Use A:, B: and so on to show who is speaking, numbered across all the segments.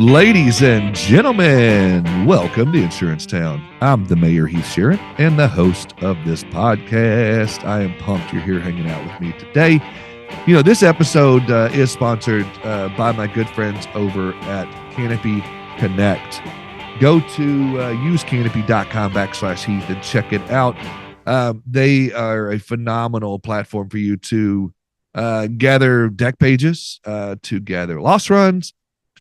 A: Ladies and gentlemen, welcome to Insurance Town. I'm the Mayor Heath Sherritt and the host of this podcast. I am pumped you're here hanging out with me today. You know, this episode is sponsored by my good friends over at Canopy Connect. Go to usecanopy.com/Heath and check it out. They are a phenomenal platform for you to gather deck pages, to gather loss runs,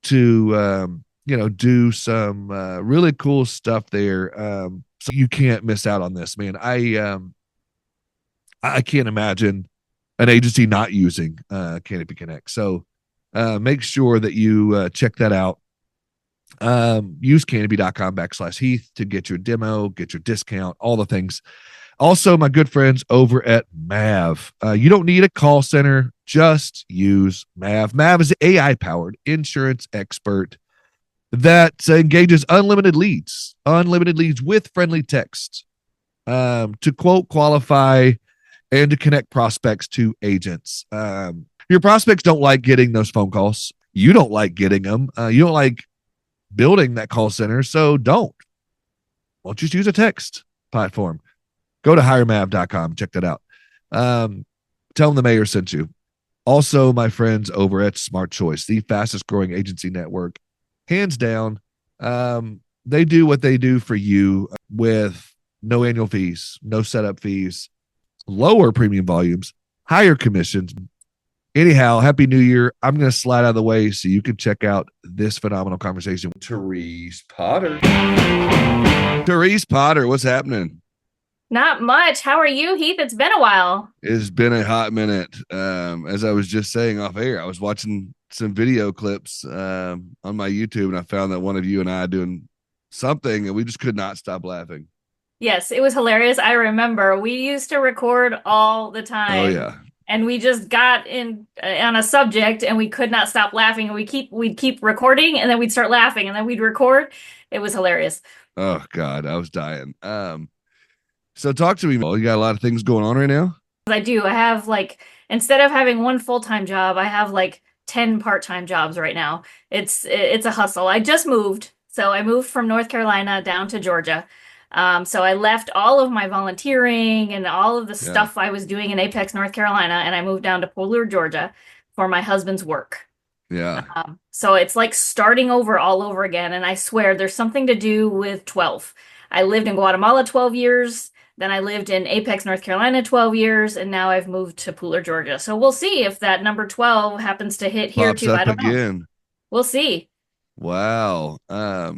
A: to do some really cool stuff there. So you can't miss out on this, man. I can't imagine an agency not using Canopy Connect. So make sure that you check that out. Use canopy.com/Heath to get your demo, get your discount, all the things. Also, my good friends over at Mav. You don't need a call center. Just use Mav. Mav is an AI-powered insurance expert that engages unlimited leads with friendly text to quote, qualify, and to connect prospects to agents. Your prospects don't like getting those phone calls. You don't like getting them. You don't like building that call center, so don't. Well, just use a text platform. Go to hiremav.com. Check that out. Tell them the mayor sent you. Also, my friends over at Smart Choice, the fastest growing agency network, hands down. They do what they do for you with no annual fees, no setup fees, lower premium volumes, higher commissions. Anyhow, Happy New Year. I'm going to slide out of the way so you can check out this phenomenal conversation with Therese Potter. Therese Potter, what's happening?
B: Not much. How are you, Heath? It's been a while.
A: It's been a hot minute. As I was just saying off air, I was watching some video clips on my YouTube, and I found that one of you and I doing something, and we just could not stop laughing.
B: Yes, it was hilarious. I remember we used to record all the time.
A: Oh, yeah.
B: And we just got in on a subject, and we could not stop laughing. And we'd keep recording, and then we'd start laughing, and then we'd record. It was hilarious.
A: Oh, God, I was dying. So talk to me. You got a lot of things going on right now?
B: I do. I have instead of having one full-time job, I have 10 part-time jobs right now. It's a hustle. I just moved. So I moved from North Carolina down to Georgia. So I left all of my volunteering and all of the stuff I was doing in Apex, North Carolina, and I moved down to Pooler, Georgia for my husband's work.
A: Yeah.
B: So it's like starting over all over again. And I swear there's something to do with 12. I lived in Guatemala 12 years. Then I lived in Apex, North Carolina 12 years, and now I've moved to Pooler, Georgia. So we'll see if that number 12 happens to hit here
A: Pops
B: too.
A: up
B: I don't
A: again.
B: know. We'll see.
A: Wow. Yeah,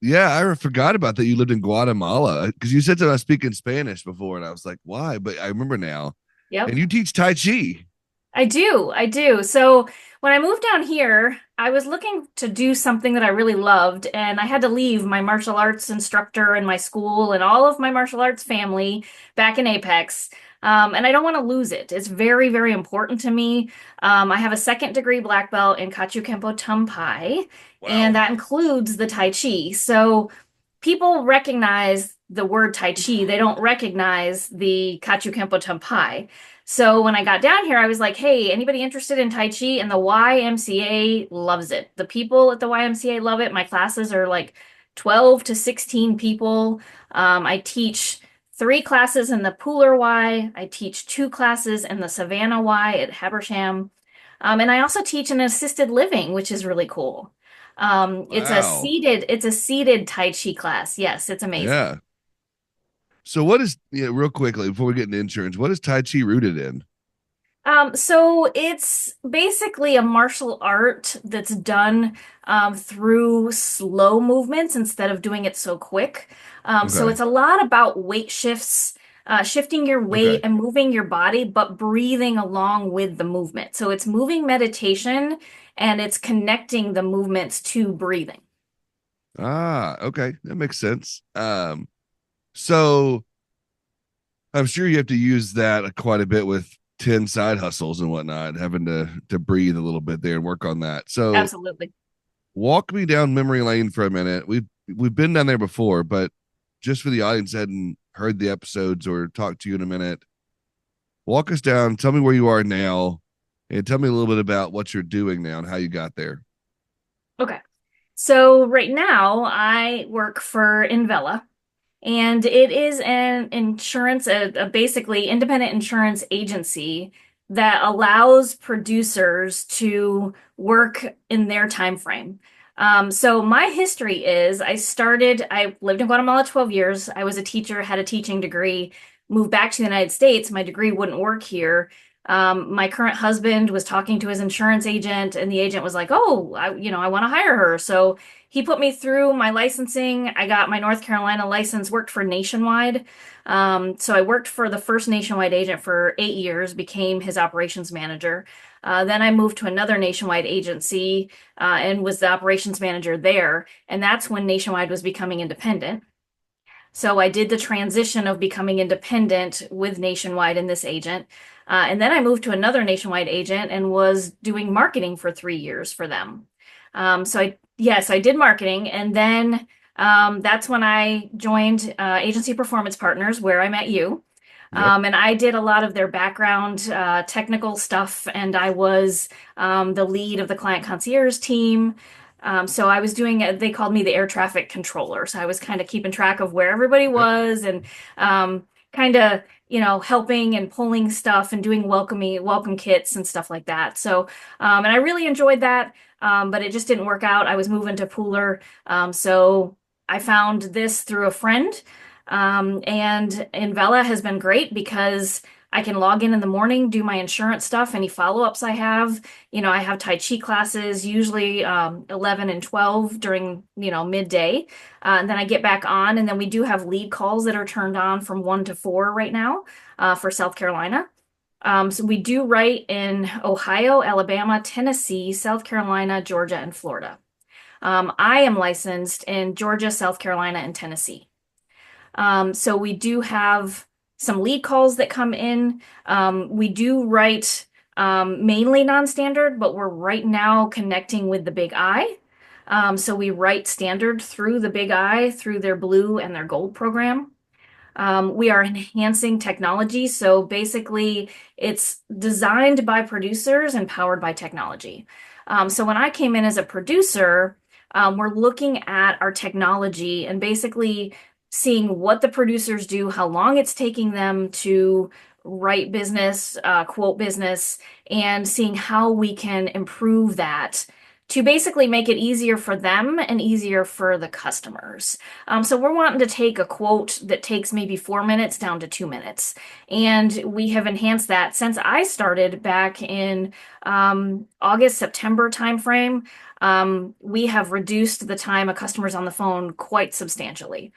A: I forgot about that. You lived in Guatemala because you said that I was speaking Spanish before, and I was like, why? But I remember now.
B: Yep.
A: And you teach Tai Chi.
B: I do. So when I moved down here, I was looking to do something that I really loved, and I had to leave my martial arts instructor and my school and all of my martial arts family back in Apex. And I don't want to lose it. It's very, very important to me. I have a second degree black belt in Kachu Kempo Tumpai, and that includes the Tai Chi. So people recognize the word Tai Chi. They don't recognize the Kachu Kempo Tumpai. So when I got down here, I was like, hey, anybody interested in Tai Chi? And the YMCA loves it. The people at the YMCA love it. My classes are 12 to 16 people. I teach 3 classes in the Pooler Y. I teach 2 classes in the Savannah Y at Habersham. And I also teach an assisted living, which is really cool. It's a seated Tai Chi class. Yes, it's amazing.
A: Yeah. So what is, real quickly, before we get into insurance, what is Tai Chi rooted in?
B: So it's basically a martial art that's done through slow movements instead of doing it so quick. So it's a lot about weight shifts, shifting your weight and moving your body, but breathing along with the movement. So it's moving meditation, and it's connecting the movements to breathing.
A: Ah, okay. That makes sense. So I'm sure you have to use that quite a bit with 10 side hustles and whatnot, having to breathe a little bit there and work on that. So
B: Absolutely.
A: Walk me down memory lane for a minute. We've been down there before, but just for the audience that hadn't heard the episodes or talked to you in a minute, walk us down, tell me where you are now, and tell me a little bit about what you're doing now and how you got there.
B: Okay. So right now I work for Envela, and it is an insurance, a basically independent insurance agency that allows producers to work in their time frame. So my history is I lived in Guatemala 12 years. I was a teacher, had a teaching degree, moved back to the United States. My degree wouldn't work here. My current husband was talking to his insurance agent, and the agent was like, "Oh, I want to hire her." So he put me through my licensing. I got my North Carolina license, worked for Nationwide. So I worked for the first Nationwide agent for 8 years, became his operations manager. Then I moved to another Nationwide agency and was the operations manager there. And that's when Nationwide was becoming independent. So I did the transition of becoming independent with Nationwide and this agent. And then I moved to another Nationwide agent and was doing marketing for 3 years for them. Yes, I did marketing. And then that's when I joined Agency Performance Partners, where I met you.
A: Yep.
B: And I did a lot of their background technical stuff, and I was the lead of the client concierge team. So I was doing, they called me the air traffic controller. So I was kind of keeping track of where everybody
A: Yep.
B: was and kind of, helping and pulling stuff and doing welcome kits and stuff like that. So, and I really enjoyed that, but it just didn't work out. I was moving to Pooler. So I found this through a friend. And Envela has been great because I can log in the morning, do my insurance stuff, any follow-ups I have. I have Tai Chi classes, usually 11 and 12 during, midday. And then I get back on, and then we do have lead calls that are turned on from 1 to 4 right now for South Carolina. So we do write in Ohio, Alabama, Tennessee, South Carolina, Georgia, and Florida. I am licensed in Georgia, South Carolina, and Tennessee. So we do have some lead calls that come in. We do write mainly non-standard, but we're right now connecting with the Big I. So we write standard through the Big I, through their blue and their gold program. We are enhancing technology. So basically, it's designed by producers and powered by technology. So when I came in as a producer, we're looking at our technology and basically seeing what the producers do, how long it's taking them to write business, quote business, and seeing how we can improve that to basically make it easier for them and easier for the customers. So we're wanting to take a quote that takes maybe 4 minutes down to 2 minutes. And we have enhanced that since I started back in August, September timeframe. We have reduced the time a customer's on the phone quite substantially.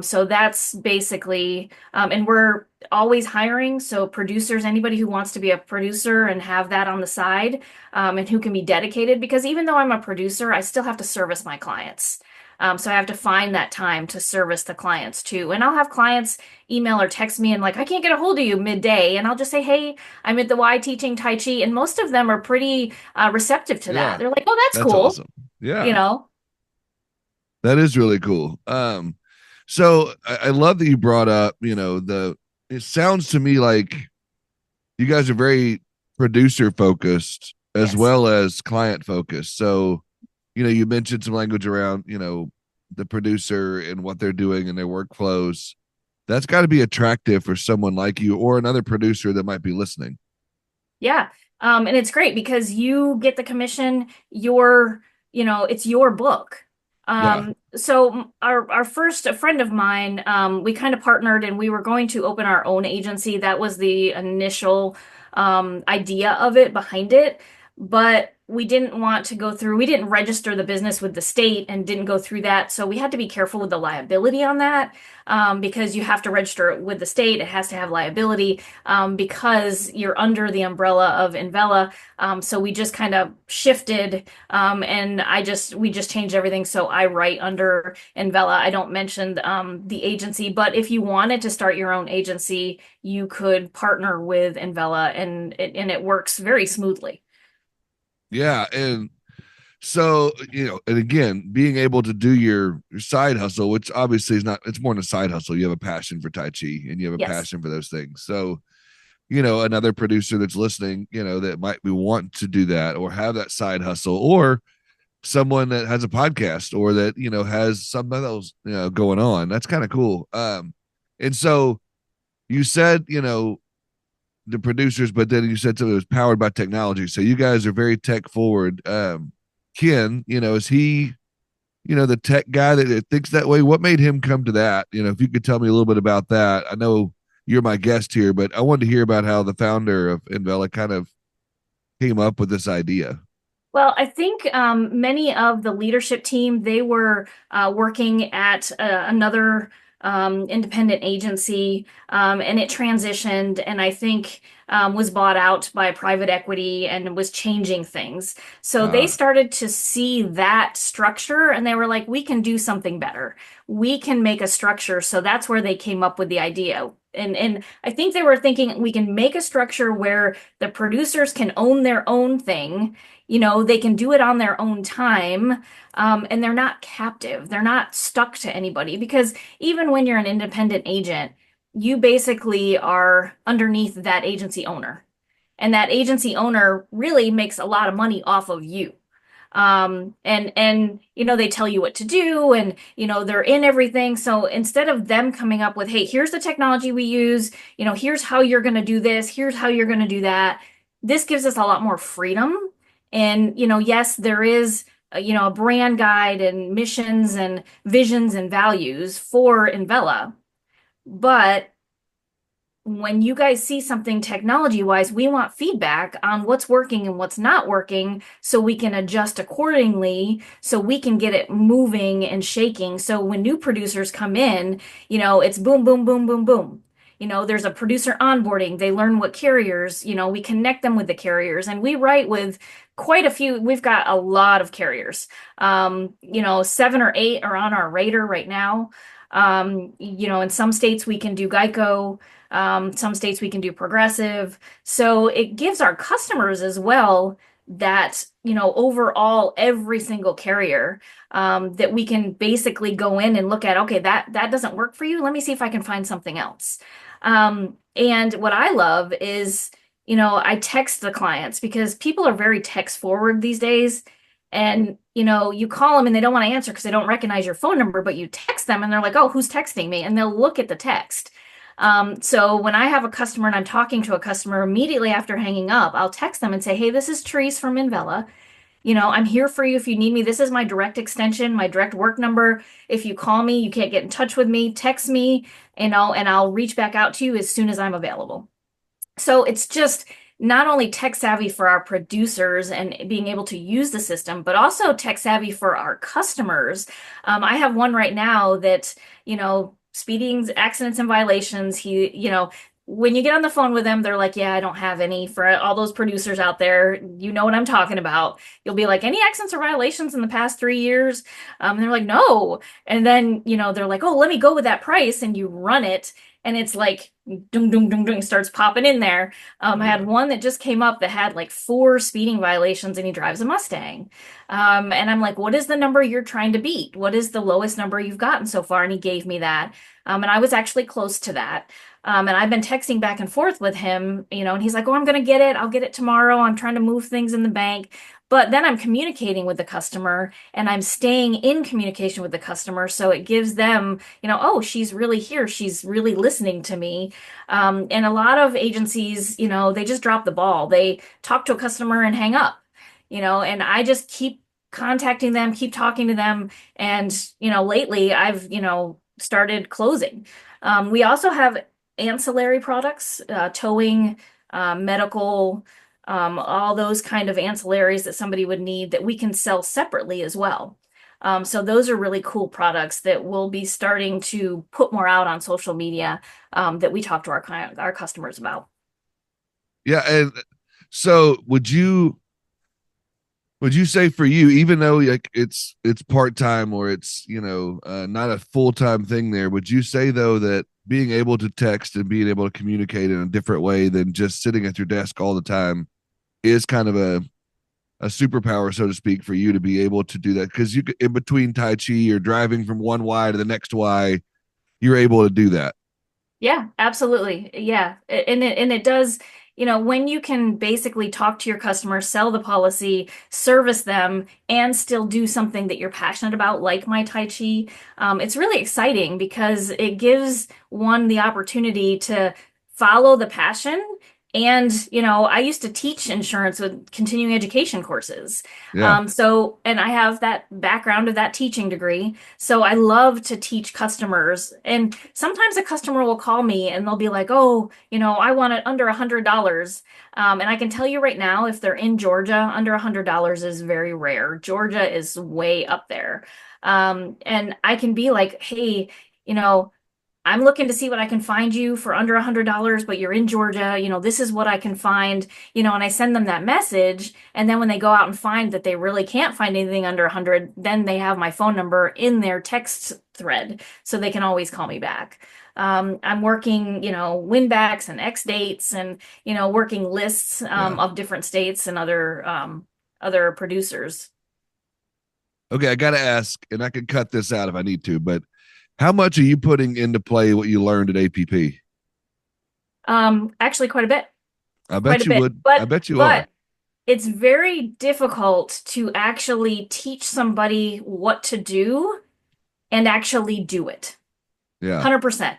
B: So that's basically, and we're always hiring. So producers, anybody who wants to be a producer and have that on the side, and who can be dedicated, because even though I'm a producer, I still have to service my clients. So I have to find that time to service the clients too. And I'll have clients email or text me and like, I can't get a hold of you midday. And I'll just say, hey, I'm at the Y teaching Tai Chi. And most of them are pretty receptive to that.
A: Yeah.
B: They're like, oh, that's
A: That's
B: cool.
A: awesome.
B: You
A: Yeah.
B: know?
A: That is really cool. So I love that you brought up, it sounds to me like you guys are very producer focused as
B: Yes.
A: well as client focused. So, you mentioned some language around, the producer and what they're doing and their workflows. That's got to be attractive for someone like you or another producer that might be listening.
B: Yeah. And it's great because you get the commission, it's your book.
A: Yeah.
B: So our first, a friend of mine, we kind of partnered and we were going to open our own agency. That was the initial idea of it behind it. But we didn't register the business with the state and didn't go through that. So we had to be careful with the liability on that, because you have to register it with the state. It has to have liability, because you're under the umbrella of Envela. So we just kind of shifted, and we just changed everything. So I write under Envela. I don't mention the agency, but if you wanted to start your own agency, you could partner with Envela, and it works very smoothly.
A: Yeah. And so, and again, being able to do your side hustle, which obviously is not, it's more than a side hustle. You have a passion for Tai Chi and you have a
B: Yes.
A: passion for those things. So, another producer that's listening, that might be wanting to do that or have that side hustle or someone that has a podcast or that has something else going on. That's kind of cool. And so you said the producers, but then you said something that was powered by technology. So you guys are very tech forward. Ken, is he the tech guy that thinks that way? What made him come to that? If you could tell me a little bit about that. I know you're my guest here, but I wanted to hear about how the founder of Envela kind of came up with this idea.
B: Well, I think many of the leadership team, they were working at another independent agency, and it transitioned, and I think was bought out by private equity and was changing things. So they
A: Uh,
B: started to see that structure, and they were like, we can do something better. We can make a structure. So that's where they came up with the idea. And I think they were thinking we can make a structure where the producers can own their own thing, they can do it on their own time, and they're not captive. They're not stuck to anybody because even when you're an independent agent, you basically are underneath that agency owner. And that agency owner really makes a lot of money off of you. And they tell you what to do and they're in everything. So instead of them coming up with, hey, here's the technology we use, here's how you're going to do this, here's how you're going to do that. This gives us a lot more freedom. And yes, there is a brand guide and missions and visions and values for Envela, but when you guys see something technology wise, we want feedback on what's working and what's not working so we can adjust accordingly, so we can get it moving and shaking. So when new producers come in, it's boom, boom, boom, boom, boom. There's a producer onboarding. They learn what carriers, we connect them with the carriers, and we write with quite a few. We've got a lot of carriers. 7 or 8 are on our radar right now. In some states we can do Geico. Some states we can do progressive. So it gives our customers as well that, overall every single carrier, that we can basically go in and look at, okay, that doesn't work for you. Let me see if I can find something else. And what I love is, I text the clients because people are very text forward these days. And, you call them and they don't want to answer because they don't recognize your phone number, but you text them and they're like, oh, who's texting me? And they'll look at the text. So when I have a customer and I'm talking to a customer immediately after hanging up, I'll text them and say, hey, this is Therese from Envela. I'm here for you if you need me. This is my direct extension, my direct work number. If you call me, you can't get in touch with me, text me, and I'll reach back out to you as soon as I'm available. So it's just not only tech savvy for our producers and being able to use the system, but also tech savvy for our customers. I have one right now that, speedings, accidents, and violations. When you get on the phone with them, they're like, yeah, I don't have any. For all those producers out there, you know what I'm talking about. You'll be like, any accidents or violations in the past 3 years? And they're like, no. And then, they're like, oh, let me go with that price. And you run it. And it's like, dung, dung, dung, dung, starts popping in there. I
A: yeah.
B: had one that just came up that had like 4 speeding violations and he drives a Mustang. And I'm like, what is the number you're trying to beat? What is the lowest number you've gotten so far? And he gave me that. And I was actually close to that. And I've been texting back and forth with him, and he's like, oh, I'm going to get it. I'll get it tomorrow. I'm trying to move things in the bank. But then I'm communicating with the customer and I'm staying in communication with the customer. So it gives them, oh, she's really here. She's really listening to me. And a lot of agencies, they just drop the ball. They talk to a customer and hang up, and I just keep contacting them, keep talking to them. And, lately I've, started closing. We also have ancillary products, towing, medical, all those kind of ancillaries that somebody would need that we can sell separately as well. So those are really cool products that we'll be starting to put more out on social media, that we talk to our customers about.
A: Yeah. And so would you say for you, even though like it's part-time or it's not a full-time thing there, would you say though that being able to text and being able to communicate in a different way than just sitting at your desk all the time is kind of a superpower, so to speak, for you to be able to do that? Because you in between Tai Chi or driving from one Y to the next Y, you're able to do that.
B: Yeah, absolutely. Yeah. And it does, when you can basically talk to your customers, sell the policy, service them, and still do something that you're passionate about, like my Tai Chi, it's really exciting because it gives one the opportunity to follow the passion. And, I used to teach insurance with continuing education courses.
A: Yeah.
B: And I have that background of that teaching degree. So I love to teach customers. And sometimes a customer will call me and they'll be like, oh, I want it under $100. And I can tell you right now, if they're in Georgia, under $100 is very rare. Georgia is way up there. And I can be like, hey, you know, I'm looking to see what I can find you for under $100, but you're in Georgia. This is what I can find, and I send them that message. And then when they go out and find that they really can't find anything under 100, then they have my phone number in their text thread, so they can always call me back. I'm working, win backs and X dates and, working lists
A: Yeah.
B: of different states and other producers.
A: Okay, I got to ask, and I can cut this out if I need to, but how much are you putting into play what you learned at APP?
B: Actually, quite a bit,
A: I
B: quite
A: bet
B: a
A: you
B: bit.
A: would. I
B: But
A: bet you are.
B: but it's very difficult to actually teach somebody what to do and actually do it.
A: Yeah.
B: 100%.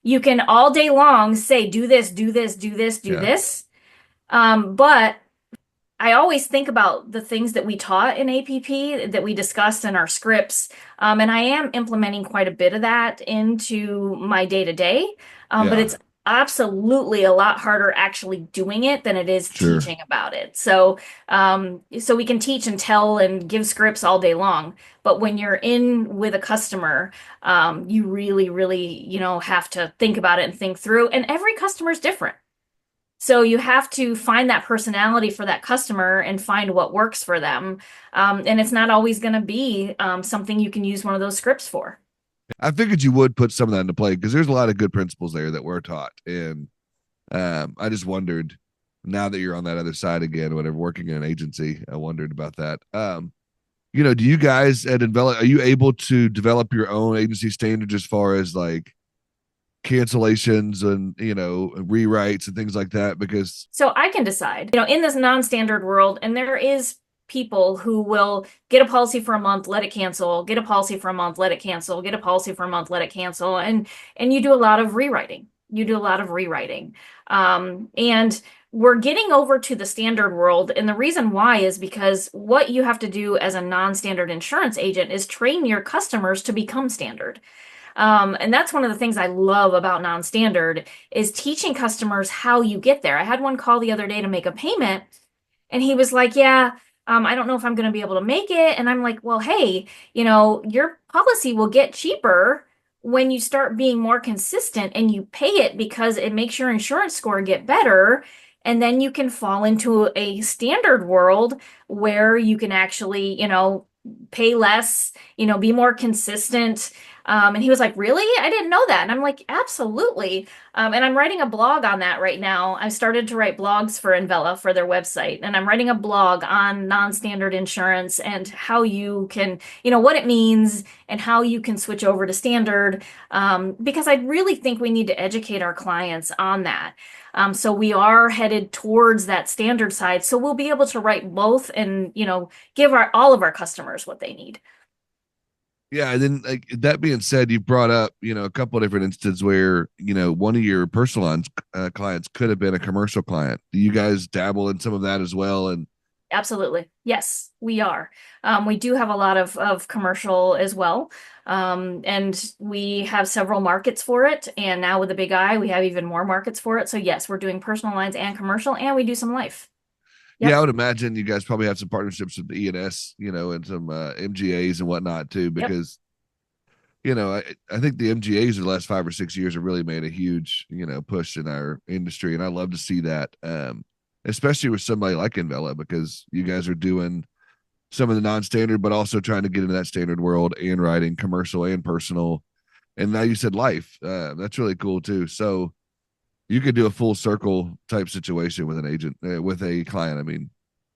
B: You can all day long say, do this, do this, do this, do
A: Yeah.
B: this. But I always think about the things that we taught in APP that we discussed in our scripts. And I am implementing quite a bit of that into my day to day. But
A: Yeah.
B: it's absolutely a lot harder actually doing it than it is
A: Sure.
B: teaching about it. So we can teach and tell and give scripts all day long. But when you're in with a customer, you really, really, have to think about it and think through. And every customer is different. So you have to find that personality for that customer and find what works for them. And it's not always going to be something you can use one of those scripts for.
A: I figured you would put some of that into play because there's a lot of good principles there that we're taught. And I just wondered now that you're on that other side again, whatever, working in an agency, I wondered about that. Do you guys at Envela, are you able to develop your own agency standards as far as like cancellations and, rewrites and things like that? Because,
B: So I can decide, in this non-standard world, and there is people who will get a policy for a month, let it cancel, get a policy for a month, let it cancel, get a policy for a month, let it cancel, and you do a lot of rewriting. You do a lot of rewriting. And we're getting over to the standard world, and the reason why is because what you have to do as a non-standard insurance agent is train your customers to become standard. And that's one of the things I love about non-standard is teaching customers how you get there. I had one call the other day to make a payment, and he was like, yeah, I don't know if I'm going to be able to make it. And I'm like, well, hey, your policy will get cheaper when you start being more consistent and you pay it because it makes your insurance score get better. And then you can fall into a standard world where you can actually, pay less, be more consistent. And he was like, really? I didn't know that. And I'm like, absolutely. And I'm writing a blog on that right now. I started to write blogs for Envela for their website. And I'm writing a blog on non-standard insurance and how you can, what it means and how you can switch over to standard. Because I really think we need to educate our clients on that. So we are headed towards that standard side. So we'll be able to write both and, give all of our customers what they need.
A: yeah. And then, like, that being said, you brought up, a couple of different instances where, one of your personal lines clients could have been a commercial client. Do you guys dabble in some of that as well? And
B: Absolutely. Yes, we are. We do have a lot of commercial as well. And we have several markets for it. And now with the big I, we have even more markets for it. So yes, we're doing personal lines and commercial, and we do some life.
A: yeah, I
B: Yep,
A: would imagine you guys probably have some partnerships with the E&S, and some MGAs and whatnot too,
B: yep,
A: because I think the MGAs of the last 5 or 6 years have really made a huge, push in our industry. And I love to see that. Especially with somebody like Envela, because you guys are doing some of the non-standard, but also trying to get into that standard world and writing commercial and personal. And now you said life. That's really cool too. So you could do a full circle type situation with an agent, with a client. I mean,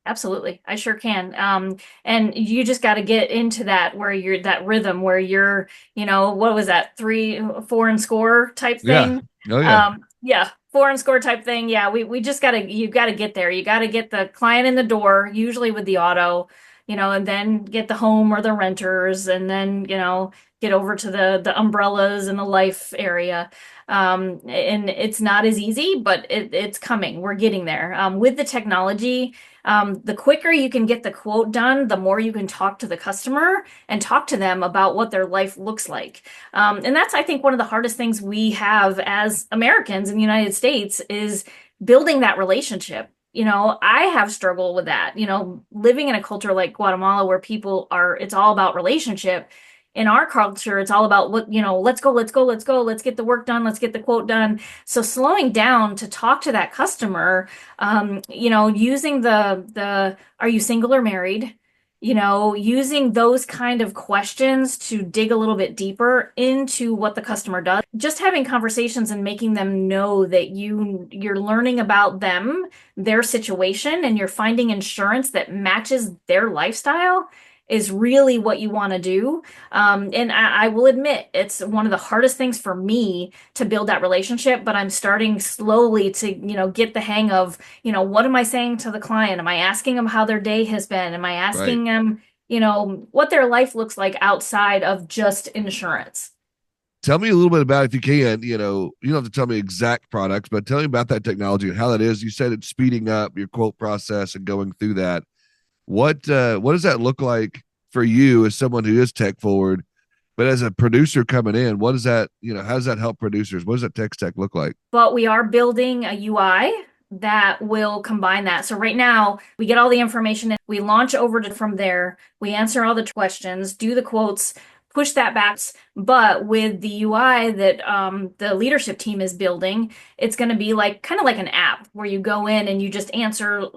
B: absolutely. I sure can. And you just got to get into that where you're that rhythm where you're, what was that, three, four and score type
A: yeah.
B: thing?
A: Oh yeah.
B: Yeah. four and score type thing. Yeah, we just gotta you gotta get there. You gotta get the client in the door, usually with the auto, and then get the home or the renters, and then, get over to the umbrellas and the life area. And it's not as easy, but it's coming. We're getting there. With the technology, the quicker you can get the quote done, the more you can talk to the customer and talk to them about what their life looks like. And that's, I think, one of the hardest things we have as Americans in the United States is building that relationship. I have struggled with that. Living in a culture like Guatemala where it's all about relationship. In our culture, it's all about let's go, let's go, let's go, let's get the work done, let's get the quote done. So slowing down to talk to that customer, using the are you single or married? Using those kind of questions to dig a little bit deeper into what the customer does. Just having conversations and making them know that you're learning about them, their situation, and you're finding insurance that matches their lifestyle is really what you want to do. And I will admit, it's one of the hardest things for me to build that relationship, but I'm starting slowly to, get the hang of, what am I saying to the client? Am I asking them how their day has been? Am I
A: Right.
B: asking them, what their life looks like outside of just insurance?
A: Tell me a little bit about, if you can, you don't have to tell me exact products, but tell me about that technology and how that is. You said it's speeding up your quote process and going through that. What does that look like for you as someone who is tech forward, but as a producer coming in, what does that, how does that help producers? What does that tech stack look like?
B: But we are building a UI that will combine that. So right now, we get all the information and we launch over from there. We answer all the questions, do the quotes, push that back. But with the UI that the leadership team is building, it's going to be like kind of like an app where you go in and you just answer,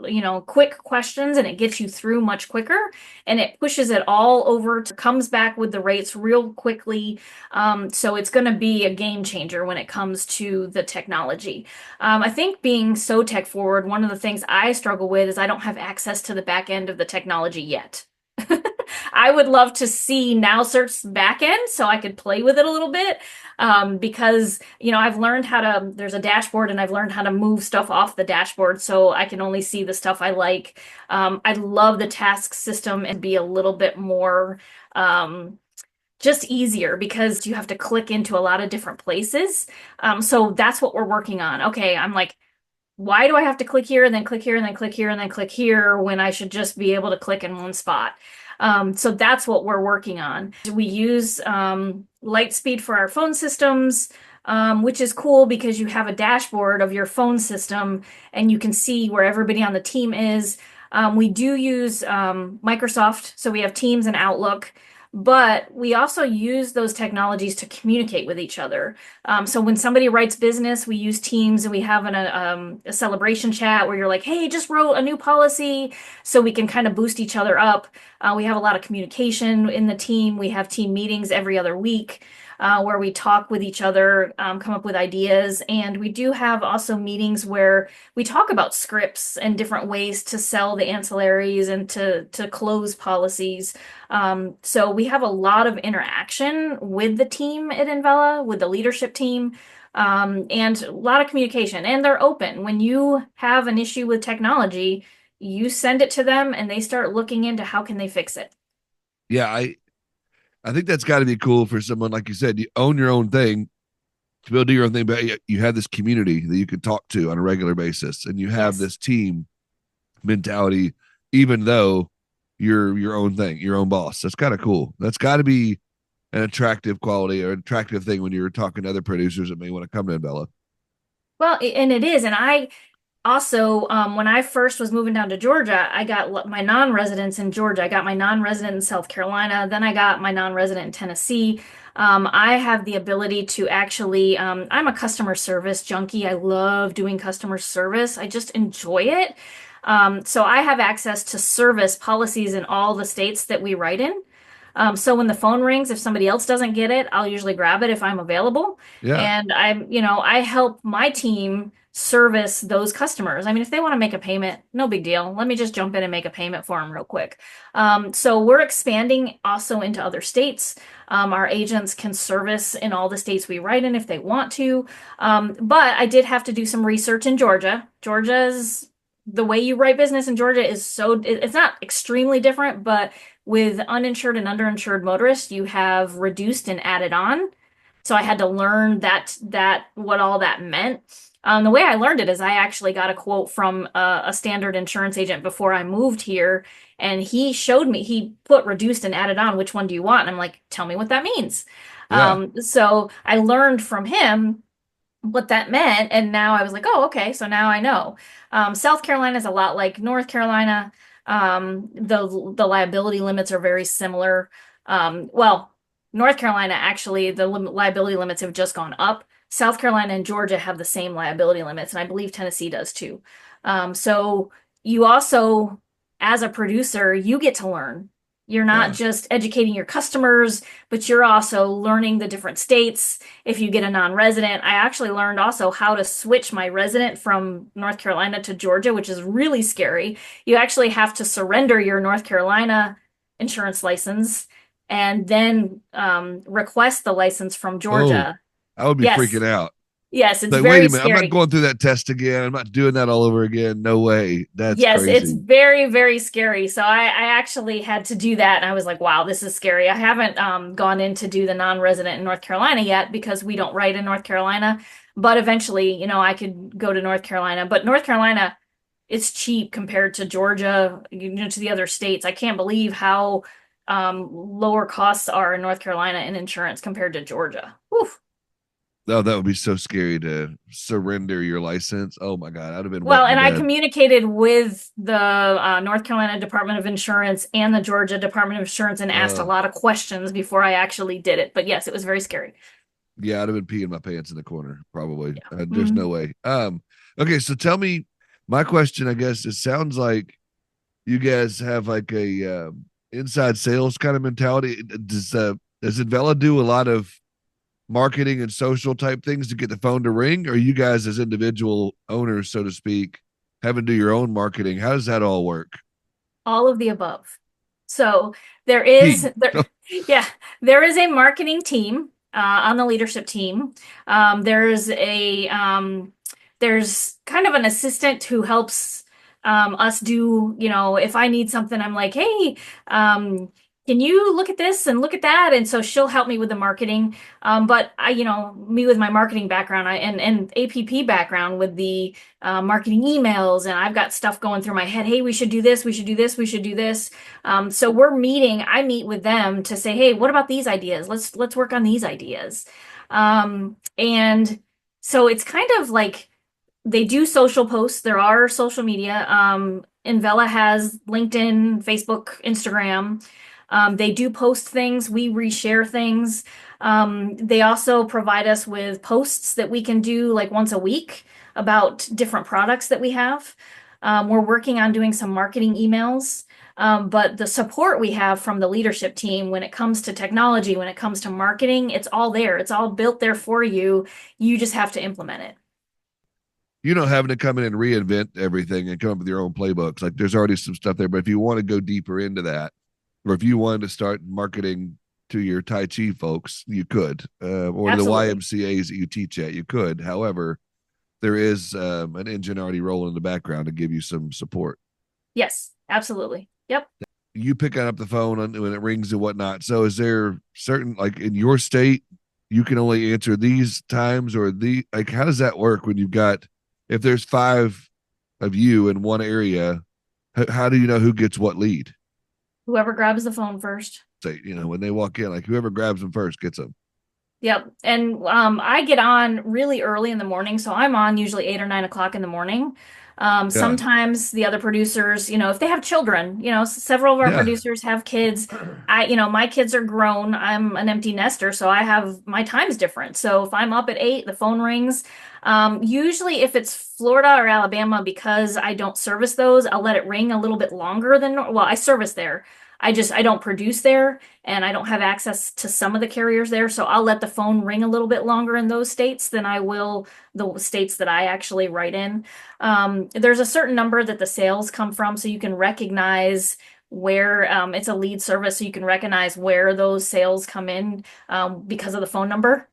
B: quick questions and it gets you through much quicker and it pushes it all over comes back with the rates real quickly. So it's going to be a game changer when it comes to the technology. I think being so tech forward, one of the things I struggle with is I don't have access to the back end of the technology yet. I would love to see NowCert's back end so I could play with it a little bit. Because, I've learned there's a dashboard and I've learned how to move stuff off the dashboard so I can only see the stuff I like. I'd love the task system and be a little bit more, just easier because you have to click into a lot of different places. So that's what we're working on. Okay, I'm like, why do I have to click here and then click here and then click here and then click here when I should just be able to click in one spot? So that's what we're working on. We use Lightspeed for our phone systems, which is cool because you have a dashboard of your phone system and you can see where everybody on the team is. We do use Microsoft, so we have Teams and Outlook. But we also use those technologies to communicate with each other. So when somebody writes business, we use Teams and we have a celebration chat where you're like, hey, just wrote a new policy, so we can kind of boost each other up. We have a lot of communication in the team. We have team meetings every other week where we talk with each other, come up with ideas. And we do have also meetings where we talk about scripts and different ways to sell the ancillaries and to close policies. So we have a lot of interaction with the team at Envela, with the leadership team, and a lot of communication. And they're open. When you have an issue with technology, you send it to them and they start looking into how can they fix it.
A: Yeah, I think that's got to be cool for someone like you said. You own your own thing, to be able to do your own thing, but you have this community that you can talk to on a regular basis, and you have
B: Yes.
A: this team mentality, even though you're your own thing, your own boss. That's kind of cool. That's got to be an attractive quality or an attractive thing when you're talking to other producers that may want to come to Bella.
B: Well, and it is. And I also, when I first was moving down to Georgia, I got my non-residence in Georgia. I got my non-resident in South Carolina. Then I got my non-resident in Tennessee. I have the ability to actually, I'm a customer service junkie. I love doing customer service. I just enjoy it. So I have access to service policies in all the states that we write in. So when the phone rings, if somebody else doesn't get it, I'll usually grab it if I'm available.
A: Yeah.
B: And I help my team service those customers. I mean, if they want to make a payment, no big deal. Let me just jump in and make a payment for them real quick. So we're expanding also into other states. Our agents can service in all the states we write in if they want to. But I did have to do some research in Georgia. Georgia's the way you write business in Georgia is it's not extremely different, but with uninsured and underinsured motorists, you have reduced and added on. So I had to learn that what all that meant. The way I learned it is I actually got a quote from a standard insurance agent before I moved here, and he showed me, he put reduced and added on, which one do you want? And I'm like, tell me what that means.
A: Yeah.
B: So I learned from him what that meant, and now I was like, oh, okay, so now I know. South Carolina is a lot like North Carolina. The liability limits are very similar. Well, North Carolina actually the liability limits have just gone up. South Carolina and Georgia have the same liability limits, and I believe Tennessee does too. So you also, as a producer, you get to learn. You're not
A: Yeah.
B: just educating your customers, but you're also learning the different states. If you get a non-resident, I actually learned also how to switch my resident from North Carolina to Georgia, which is really scary. You actually have to surrender your North Carolina insurance license and then request the license from
A: Oh,
B: Georgia.
A: I would be
B: Yes,
A: freaking out.
B: yes, it's
A: Like, wait
B: very
A: a minute, I'm not
B: scary.
A: going through that test again. I'm not doing that all over again. No way. That's
B: Yes, it's
A: crazy.
B: very, very scary. So I actually had to do that, and I was like, wow, this is scary. I haven't gone in to do the non-resident in North Carolina yet because we don't write in North Carolina. But eventually, I could go to North Carolina. But North Carolina, it's cheap compared to Georgia, to the other states. I can't believe how lower costs are in North Carolina in insurance compared to Georgia. Oof.
A: Oh, that would be so scary to surrender your license. Oh my God, I'd have been wet
B: Well,
A: in the
B: and I
A: bed.
B: communicated with the North Carolina Department of Insurance and the Georgia Department of Insurance and asked a
A: Uh,
B: lot of questions before I actually did it. But yes, it was very scary.
A: yeah, I'd have been peeing my pants in the corner, probably.
B: Yeah.
A: There's no
B: Mhm.
A: way. Okay, so tell me, my question, I guess, it sounds like you guys have like a inside sales kind of mentality. Does Envela do a lot of marketing and social type things to get the phone to ring, or you guys as individual owners, so to speak, having to do your own marketing? How does that all work?
B: All of the above. So there is
A: Key.
B: there, yeah, there is a marketing team on the leadership team. There's kind of an assistant who helps us do, if I need something, I'm like, hey, um, can you look at this and look at that? And so she'll help me with the marketing. But me with my marketing background, and APP background with the marketing emails, and I've got stuff going through my head. Hey, we should do this. We should do this. We should do this. So we're meeting. I meet with them to say, hey, what about these ideas? Let's work on these ideas. And so it's kind of like they do social posts. There are social media. Envela has LinkedIn, Facebook, Instagram. They do post things. We reshare things. They also provide us with posts that we can do like once a week about different products that we have. We're working on doing some marketing emails. But the support we have from the leadership team when it comes to technology, when it comes to marketing, it's all there. It's all built there for you. You just have to implement it.
A: Having to come in and reinvent everything and come up with your own playbooks. Like there's already some stuff there, but if you want to go deeper into that, or if you wanted to start marketing to your Tai Chi folks, you could, or to the
B: Absolutely.
A: YMCA's that you teach at, you could. However, there is an engine already rolling in the background to give you some support.
B: Yes, absolutely. Yep.
A: You picking up the phone when it rings and whatnot. So, is there certain, like in your state, you can only answer these times, or like how does that work when you've got, if there's five of you in one area, how do you know who gets what lead?
B: Whoever grabs the phone first.
A: Say, when they walk in, like whoever grabs them first gets them.
B: Yep. And I get on really early in the morning, so I'm on usually 8 or 9 o'clock in the morning.
A: Yeah.
B: Sometimes the other producers, if they have children, several of our
A: Yeah.
B: producers have kids. My kids are grown. I'm an empty nester, so I have my time's different. So if I'm up at 8, the phone rings. Usually if it's Florida or Alabama, because I don't service those, I'll let it ring a little bit longer than, well, I service there. I don't produce there and I don't have access to some of the carriers there. So I'll let the phone ring a little bit longer in those states than I will the states that I actually write in. There's a certain number that the sales come from, so you can recognize where it's a lead service, so you can recognize where those sales come in because of the phone number.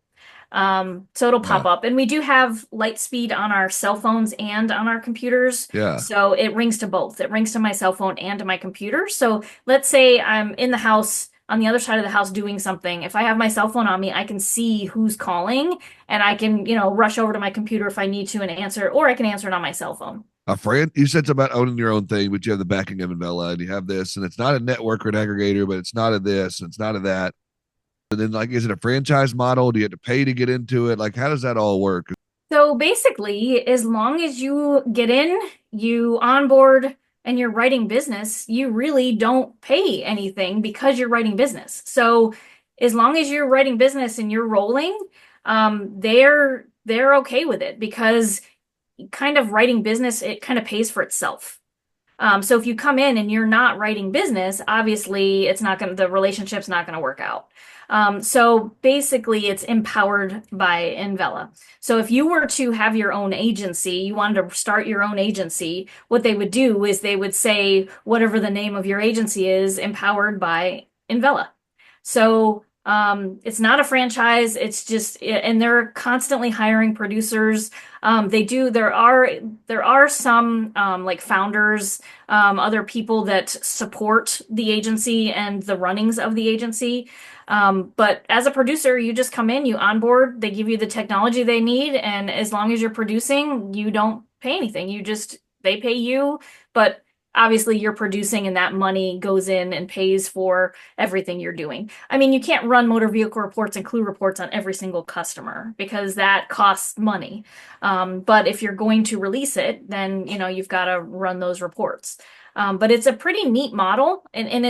B: So it'll pop
A: Yeah.
B: up. And we do have light speed on our cell phones and on our computers.
A: Yeah.
B: So it rings to both. It rings to my cell phone and to my computer. So let's say I'm in the house on the other side of the house doing something. If I have my cell phone on me, I can see who's calling and I can, rush over to my computer if I need to and answer, or I can answer it on my cell phone.
A: A friend, you said something about owning your own thing, but you have the backing of Envela and you have this, and it's not a network or an aggregator, but it's not a this, and it's not a that. And then, like, is it a franchise model? Do you have to pay to get into it? Like, how does that all work?
B: So basically, as long as you get in, you onboard, and you're writing business, you really don't pay anything because you're writing business. So as long as you're writing business and you're rolling, they're okay with it because kind of writing business, it kind of pays for itself. So if you come in and you're not writing business, obviously the relationship's not gonna work out. So basically it's empowered by Envela. So if you were to have your own agency, you wanted to start your own agency, what they would do is they would say whatever the name of your agency is, empowered by Envela. So it's not a franchise. It's just, and they're constantly hiring producers. There are some like founders, other people that support the agency and the runnings of the agency. But as a producer, you just come in, you onboard, they give you the technology they need, and as long as you're producing, you don't pay anything. They pay you, but obviously you're producing and that money goes in and pays for everything you're doing. I mean, you can't run motor vehicle reports and clue reports on every single customer because that costs money. But if you're going to release it, then you've got to run those reports. But it's a pretty neat model, and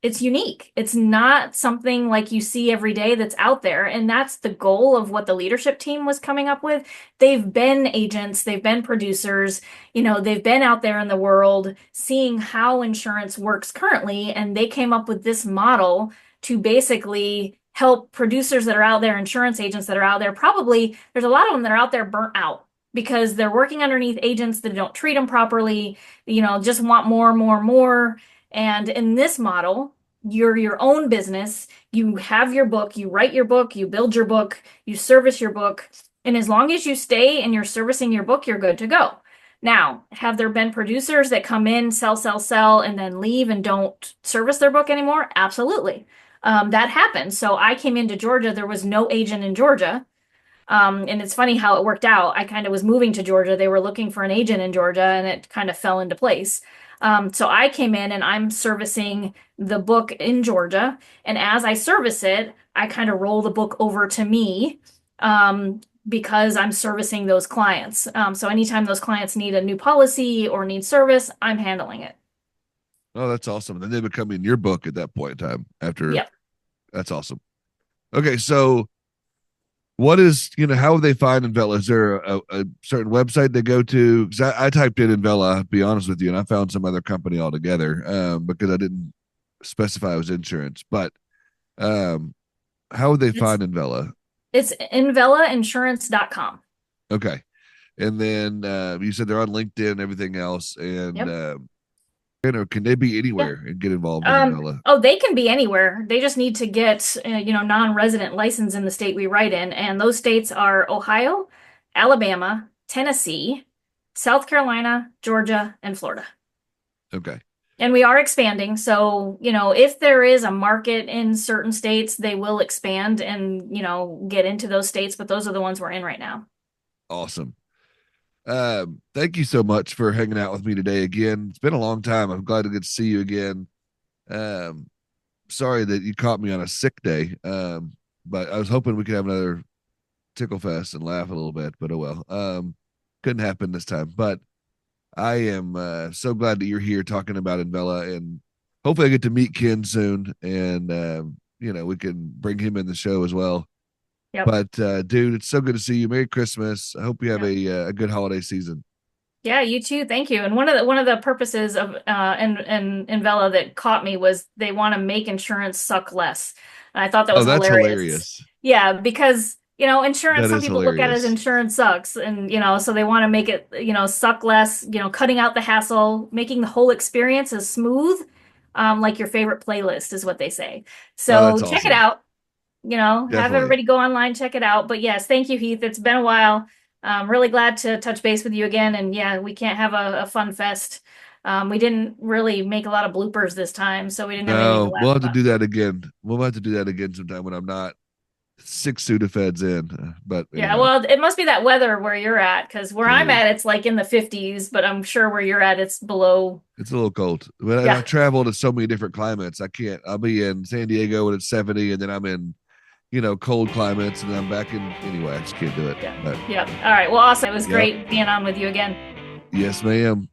B: it's unique. It's not something like you see every day that's out there, and that's the goal of what the leadership team was coming up with. They've been agents, they've been producers, they've been out there in the world seeing how insurance works currently, and they came up with this model to basically help producers that are out there, insurance agents that are out there. Probably there's a lot of them that are out there burnt out because they're working underneath agents that don't treat them properly, just want more, more, more. And in this model, you're your own business. You have your book, you write your book, you build your book, you service your book. And as long as you stay and you're servicing your book, you're good to go. Now, have there been producers that come in, sell, sell, sell, and then leave and don't service their book anymore? Absolutely. That happens. So I came into Georgia, there was no agent in Georgia. And it's funny how it worked out. I kind of was moving to Georgia. They were looking for an agent in Georgia, and it kind of fell into place. So I came in and I'm servicing the book in Georgia. And as I service it, I kind of roll the book over to me because I'm servicing those clients. So anytime those clients need a new policy or need service, I'm handling it.
A: Oh, that's awesome. Then they become in your book at that point in time after.
B: Yep.
A: That's awesome. Okay. So what is, how would they find Envela? Is there a certain website they go to? Because I typed in Envela, to be honest with you, and I found some other company altogether because I didn't specify it was insurance. But um, how would they
B: It's
A: find Envela?
B: it's invelainsurance.com.
A: Okay. And then you said they're on LinkedIn and everything else. And,
B: Yep.
A: can they be
B: Yeah.
A: anywhere and get involved in Envela?
B: Oh, they can be anywhere. They just need to get, non-resident license in the state we write in, and those states are Ohio, Alabama, Tennessee, South Carolina, Georgia, and Florida.
A: Okay.
B: And we are expanding, so, if there is a market in certain states, they will expand and, get into those states, but those are the ones we're in right now.
A: Awesome. Thank you so much for hanging out with me today again. It's been a long time. I'm glad to get to see you again. Um, Sorry that you caught me on a sick day. But I was hoping we could have another tickle fest and laugh a little bit, but oh well. Couldn't happen this time. But I am so glad that you're here talking about Envela, and hopefully I get to meet Ken soon, and we can bring him in the show as well.
B: Yep.
A: But dude, it's so good to see you. Merry Christmas. I hope you have
B: Yep.
A: a good holiday season.
B: Yeah, you too. Thank you. And one of the purposes of in Envela that caught me was they want to make insurance suck less. And I thought that
A: Oh,
B: was
A: that's
B: hilarious.
A: hilarious.
B: Yeah, because insurance,
A: That
B: some
A: is
B: people look at it as
A: hilarious.
B: insurance sucks, and so they want to make it, suck less, cutting out the hassle, making the whole experience as smooth, like your favorite playlist is what they say.
A: Oh,
B: So
A: that's
B: check it
A: awesome.
B: out. Have
A: Definitely.
B: everybody go online, check it out. But yes, thank you, Heath. It's been a while. I'm really glad to touch base with you again. And yeah, we can't have a fun fest. We didn't really make a lot of bloopers this time, so we didn't have anything to
A: No, we'll
B: laugh
A: have to
B: about.
A: do that again. We'll have to do that again sometime when I'm not 6 Sudafeds in. But
B: Yeah,
A: anyhow,
B: well, it must be that weather where you're at, because where
A: it
B: I'm
A: is.
B: at, it's like in the 50s, but I'm sure where you're at, it's below.
A: It's a little cold. But I
B: Yeah,
A: travel to so many different climates. I can't. I'll be in San Diego when it's 70, and then I'm in, cold climates, and I'm back in. Anyway, I just can't do it.
B: yeah,
A: But
B: yeah. All right. Well, awesome. It was
A: yep.
B: great being on with you again.
A: Yes, ma'am.